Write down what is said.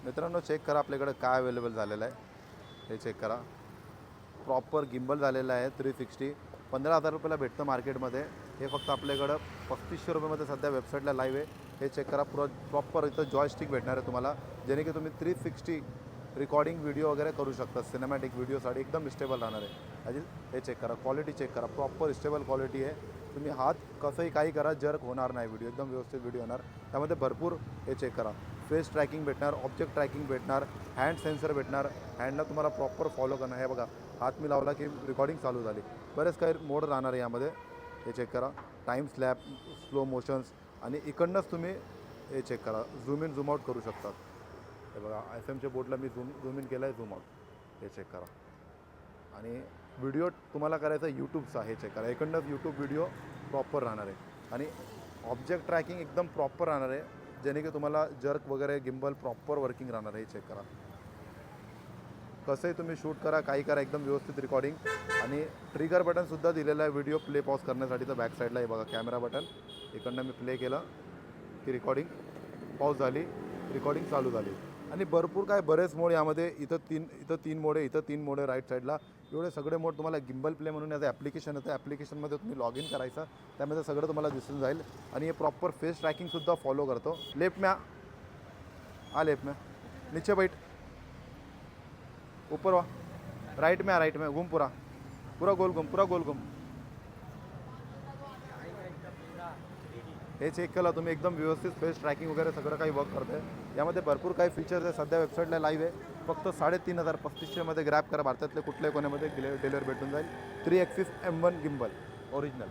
मित्रांनो चेक करा आपल्याकडे काय अवेलेबल झालेलं आहे, हे चेक करा. प्रॉपर गिम्बल झालेलं आहे 360. 15,000 रुपयाला भेटतं मार्केटमध्ये. हे फक्त आपल्याकडं 3500 रुपयामध्ये सध्या वेबसाईटला लाईव्ह आहे. हे चेक करा. प्रॉपर इथं जॉयस्टिक भेटणार आहे तुम्हाला, जेणे की तुम्ही 360 रिकॉर्डिंग व्हिडिओ वगैरे करू शकता. सिनेमॅटिक व्हिडिओसाठी एकदम स्टेबल राहणार आहे. अजून हे चेक करा, क्वालिटी चेक करा, प्रॉपर स्टेबल क्वालिटी आहे. तुम्ही हात कसंही काही करा, जर्क होणार नाही, व्हिडिओ एकदम व्यवस्थित व्हिडिओ होणार. त्यामध्ये भरपूर हे चेक करा, फेस ट्रॅकिंग भेटणार, ऑब्जेक्ट ट्रॅकिंग भेटणार, हँड सेन्सर भेटणार. हँडला तुम्हाला प्रॉपर फॉलो करणार. हे बघा, हात मी लावला की रिकॉर्डिंग चालू झाली. बरेच काही मोड राहणार आहे यामध्ये. हे चेक करा, टाईम स्लॅप, स्लो मोशन्स, आणि इकडनंच तुम्ही हे चेक करा, झूम इन झूम आउट करू शकतात. हे बघा, FM च्या बोर्डला मी झूम इन केलं आहे, झूम आउट. हे चेक करा. आणि व्हिडिओ तुम्हाला करायचा यूट्यूबचा, हे चेक करा. इकडनं यूट्यूब व्हिडिओ प्रॉपर राहणार आहे. आणि ऑब्जेक्ट ट्रॅकिंग एकदम प्रॉपर राहणार आहे, जेणे की तुम्हाला जर्क वगैरे गिम्बल प्रॉपर वर्किंग राहणार आहे. हे चेक करा. कसंही तुम्ही शूट करा, काही करा, एकदम व्यवस्थित रिकॉर्डिंग. आणि ट्रिगर बटनसुद्धा दिलेलं आहे व्हिडिओ प्ले पॉज करण्यासाठी. तर बॅक साईडला हे बघा, कॅमेरा बटन. इकडनं मी प्ले केलं की रिकॉर्डिंग पॉज झाली, रिकॉर्डिंग चालू झाली. आणि भरपूर काय, बरेच मोड यामध्ये. इथं तीन मोड आहे, इथं 3 मोड आहे राईट साईडला. एवढे सगळे मोड तुम्हाला. गिम्बल प्ले म्हणून याचं ॲप्लिकेशन येतं. ॲप्लिकेशनमध्ये तुम्ही लॉग इन करायचं, त्यामध्ये सगळं तुम्हाला दिसून जाईल. आणि हे प्रॉपर फेस ट्रॅकिंगसुद्धा फॉलो करतो. लेफ्ट में लेफ्ट में, नीचे बैठ, ऊपर वा, राइट में घूम, पूरा गोल घूम. हे चेक केलं तुम्ही, एकदम व्यवस्थित फेस ट्रॅकिंग वगैरे सगळं काही वर्क करते. यामध्ये भरपूर काही फीचर्स आहे. सध्या वेबसाईटला लाईव्ह आहे. फक्त 3,500 3500मध्ये ग्रॅब करा. भारतातले कुठल्याही कोण्यामध्ये डिलिव्हरी भेटून जाईल. 3 ॲक्सिस M1 गिम्बल ओरिजिनल.